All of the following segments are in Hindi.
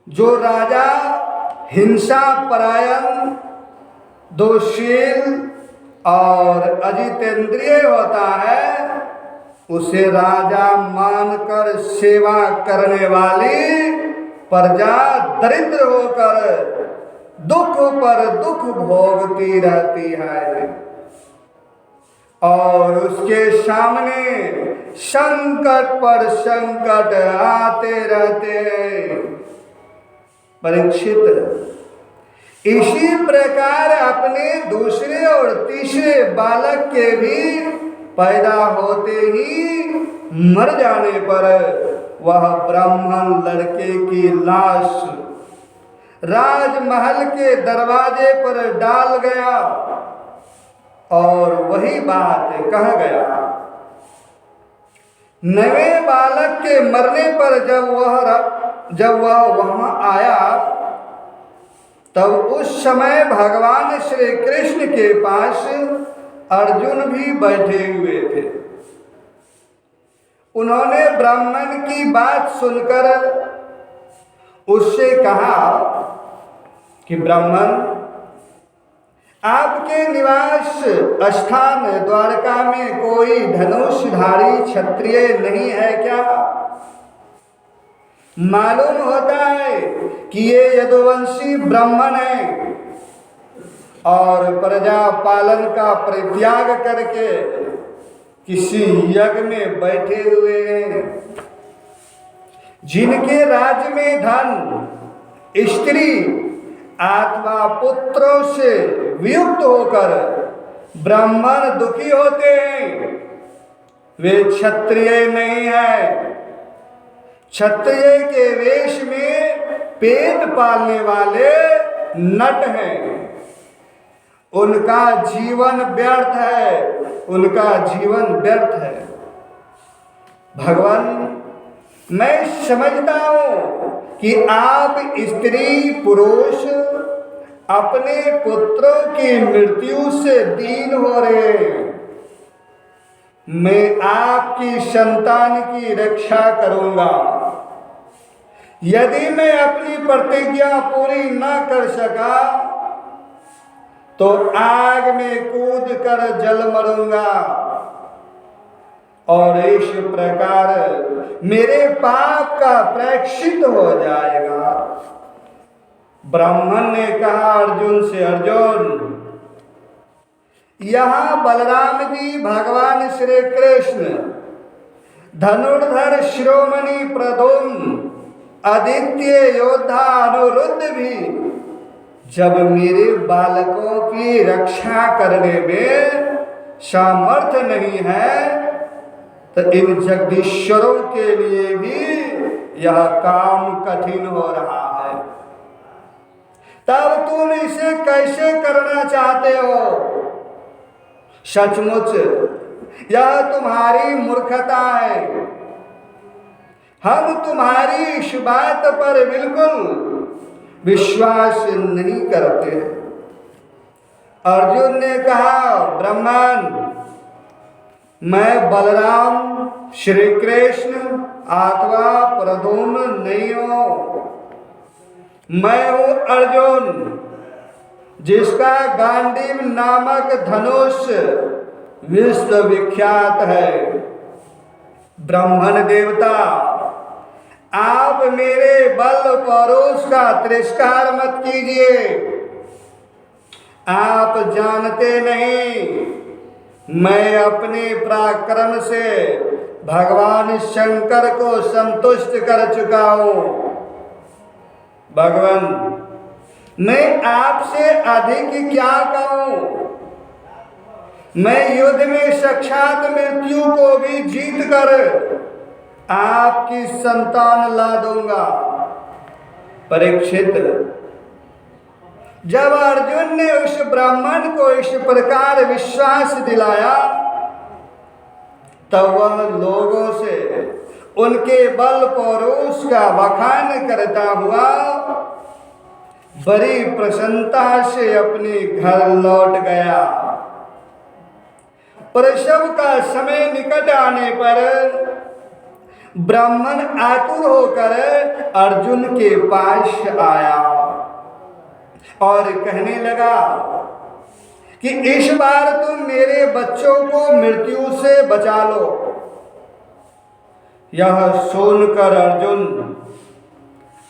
जो राजा हिंसा परायण, दोषशील और अजितेंद्रिय होता है, उसे राजा मानकर सेवा करने वाली प्रजा दरिद्र होकर दुख पर दुख भोगती रहती है और उसके सामने संकट पर संकट आते रहते हैं। परीक्षित, इसी प्रकार अपने दूसरे और तीसरे बालक के भी पैदा होते ही मर जाने पर वह ब्राह्मण लड़के की लाश राजमहल के दरवाजे पर डाल गया और वही बात कह गया। नवे बालक के मरने पर जब वह वहां आया, तब उस समय भगवान श्री कृष्ण के पास अर्जुन भी बैठे हुए थे। उन्होंने ब्राह्मण की बात सुनकर उससे कहा कि ब्राह्मण, आपके निवास स्थान द्वारका में कोई धनुषधारी क्षत्रिय नहीं है क्या? मालूम होता है कि ये यदुवंशी ब्राह्मण है और प्रजा पालन का परित्याग करके किसी यज्ञ में बैठे हुए हैं, जिनके राज्य में धन, स्त्री अथवा पुत्रों से वियुक्त होकर ब्राह्मण दुखी होते हैं, वे क्षत्रिय नहीं है। क्षत्रिय के वेश में पेट पालने वाले नट हैं। उनका जीवन व्यर्थ है, उनका जीवन व्यर्थ है। भगवान, मैं समझता हूं कि आप स्त्री पुरुष अपने पुत्रों की मृत्यु से दीन हो रहे हैं। मैं आपकी संतान की रक्षा करूंगा। यदि मैं अपनी प्रतिज्ञा पूरी न कर सका तो आग में कूद कर जल मरूंगा और इस प्रकार मेरे पाप का प्रायश्चित हो जाएगा। ब्राह्मण ने कहा अर्जुन से, अर्जुन, यहाँ बलराम जी भगवान श्री कृष्ण धनुर्धर शिरोमणि प्रद्युम्न आदित्य योद्धा अनिरुद्ध भी जब मेरे बालकों की रक्षा करने में सामर्थ्य नहीं है, तो इन जगदीश्वरों के लिए भी यह काम कठिन हो रहा है। तब तुम इसे कैसे करना चाहते हो? सचमुच यह तुम्हारी मूर्खता है। हम तुम्हारी इस बात पर बिल्कुल विश्वास नहीं करते। अर्जुन ने कहा, ब्राह्मण, मैं बलराम श्री कृष्ण अथवा प्रद्युम्न नहीं हूं। मैं हूं अर्जुन, जिसका गांडीव नामक धनुष विश्व विख्यात है। ब्राह्मण देवता, आप मेरे बल पौरुष का तिरस्कार मत कीजिए। आप जानते नहीं, मैं अपने पराक्रम से भगवान शंकर को संतुष्ट कर चुका हूं। भगवान, मैं आपसे अधिक क्या कहूं? मैं युद्ध में साक्षात मृत्यु को भी जीत कर आपकी संतान ला दूंगा। परीक्षित, जब अर्जुन ने उस ब्राह्मण को इस प्रकार विश्वास दिलाया, तब वह लोगों से उनके बल पौरुष का बखान करता हुआ बड़ी प्रसन्नता से अपने घर लौट गया। प्रसव का समय निकट आने पर ब्राह्मण आतुर होकर अर्जुन के पास आया और कहने लगा कि इस बार तुम मेरे बच्चों को मृत्यु से बचा लो। यह सुनकर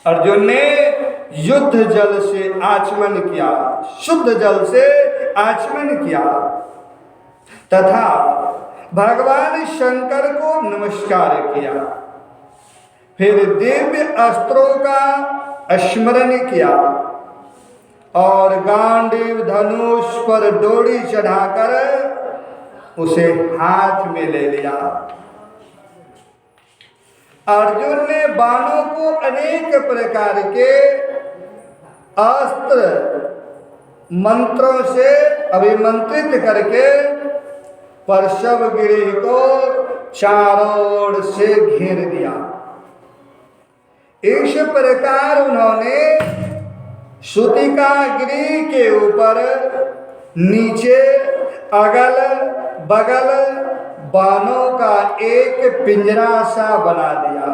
अर्जुन ने युद्ध जल से आचमन किया, शुद्ध जल से आचमन किया तथा भगवान शंकर को नमस्कार किया। फिर दिव्य अस्त्रों का स्मरण किया और गांडीव धनुष पर डोरी चढ़ाकर उसे हाथ में ले लिया। अर्जुन ने बाणों को अनेक प्रकार के अस्त्र मंत्रों से अभिमंत्रित करके पर्शवगिरि को चारों ओर से घेर दिया। इस प्रकार उन्होंने सूतिकागिरि के ऊपर नीचे अगल बगल बाणों का एक पिंजरा सा बना दिया।